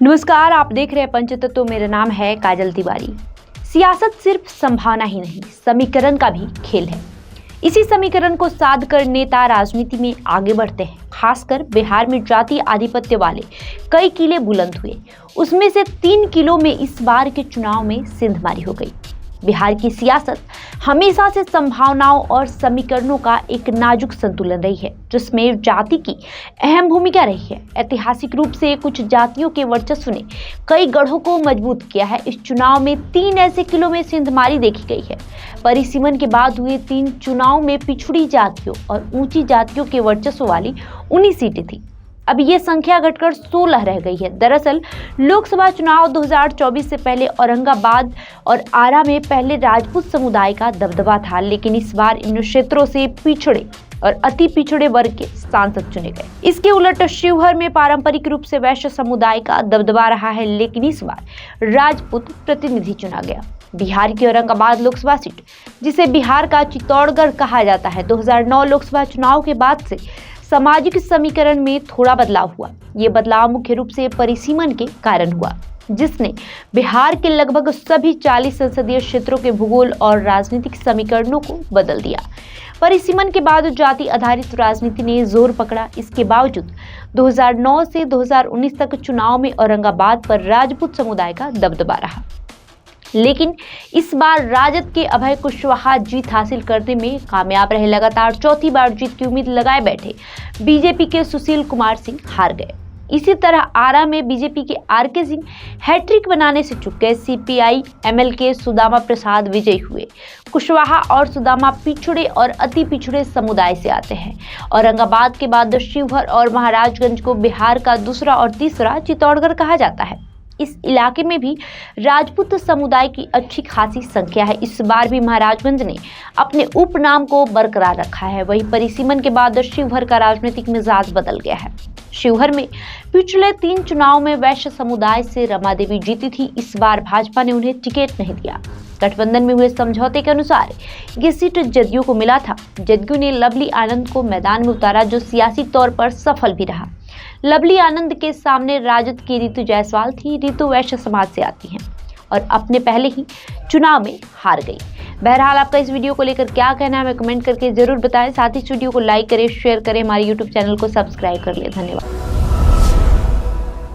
नमस्कार, आप देख रहे हैं पंचतत्व। मेरा नाम है काजल तिवारी। सियासत सिर्फ संभावना ही नहीं, समीकरण का भी खेल है। इसी समीकरण को साध कर नेता राजनीति में आगे बढ़ते हैं। खासकर बिहार में जाति आधिपत्य वाले कई किले बुलंद हुए। उसमें से 3 किलों में इस बार के चुनाव में सिंधमारी हो गई। बिहार की सियासत हमेशा से संभावनाओं और समीकरणों का एक नाजुक संतुलन रही है, जिसमें जाति की अहम भूमिका रही है। ऐतिहासिक रूप से कुछ जातियों के वर्चस्व ने कई गढ़ों को मजबूत किया है। इस चुनाव में 3 ऐसे किलों में सिंधमारी देखी गई है। परिसीमन के बाद हुए 3 चुनाव में पिछड़ी जातियों और ऊंची जातियों के वर्चस्व वाली 19 सीटें थी। अब ये संख्या घटकर 16 रह गई है। दरअसल लोकसभा चुनाव 2024 से पहले औरंगाबाद और आरा में पहले राजपूत समुदाय का दबदबा था, लेकिन इस बार इन क्षेत्रों से पिछड़े और अति पिछड़े वर्ग के सांसद चुने गए। इसके उलट शिवहर में पारंपरिक रूप से वैश्य समुदाय का दबदबा रहा है, लेकिन इस बार राजपूत प्रतिनिधि चुना गया। बिहार की औरंगाबाद लोकसभा सीट, जिसे बिहार का चित्तौड़गढ़ कहा जाता है, 2009 लोकसभा चुनाव के बाद से सामाजिक समीकरण में थोड़ा बदलाव हुआ। ये बदलाव मुख्य रूप से परिसीमन के कारण हुआ, जिसने बिहार के लगभग सभी 40 संसदीय क्षेत्रों के भूगोल और राजनीतिक समीकरणों को बदल दिया। परिसीमन के बाद जाति आधारित राजनीति ने जोर पकड़ा। इसके बावजूद 2009 से 2019 तक चुनाव में औरंगाबाद पर राजपूत समुदाय का दबदबा रहा, लेकिन इस बार राजद के अभय कुशवाहा जीत हासिल करने में कामयाब रहे। लगातार चौथी बार जीत की उम्मीद लगाए बैठे बीजेपी के सुशील कुमार सिंह हार गए। इसी तरह आरा में बीजेपी के आरके सिंह हैट्रिक बनाने से चूक गए। सीपीआई एमएल के सुदामा प्रसाद विजयी हुए। कुशवाहा और सुदामा पिछड़े और अति पिछड़े समुदाय से आते हैं। औरंगाबाद के बाद शिवहर और महाराजगंज को बिहार का दूसरा और तीसरा चित्तौड़गढ़ कहा जाता है। इस इलाके में भी राजपूत समुदाय की अच्छी खासी संख्या है। इस बार भी महाराजगंज ने अपने उपनाम को बरकरार रखा है। वहीं परिसीमन के बाद शिवहर का राजनीतिक मिजाज बदल गया है। शिवहर में पिछले 3 चुनाव में वैश्य समुदाय से रमा देवी जीती थी। इस बार भाजपा ने उन्हें टिकट नहीं दिया। गठबंधन में हुए समझौते के अनुसार ये सीट जदयू को मिला था। जदयू ने लवली आनंद को मैदान में उतारा, जो सियासी तौर पर सफल भी रहा। लवली आनंद के सामने राजद की रितु जायसवाल थी। रितु वैश्य समाज से आती हैं और अपने पहले ही चुनाव में हार गई। बहरहाल आपका इस वीडियो को लेकर क्या कहना है, हमें कमेंट करके जरूर बताएं। साथ ही इस वीडियो को लाइक करें, शेयर करें, हमारे यूट्यूब चैनल को सब्सक्राइब कर लें। धन्यवाद।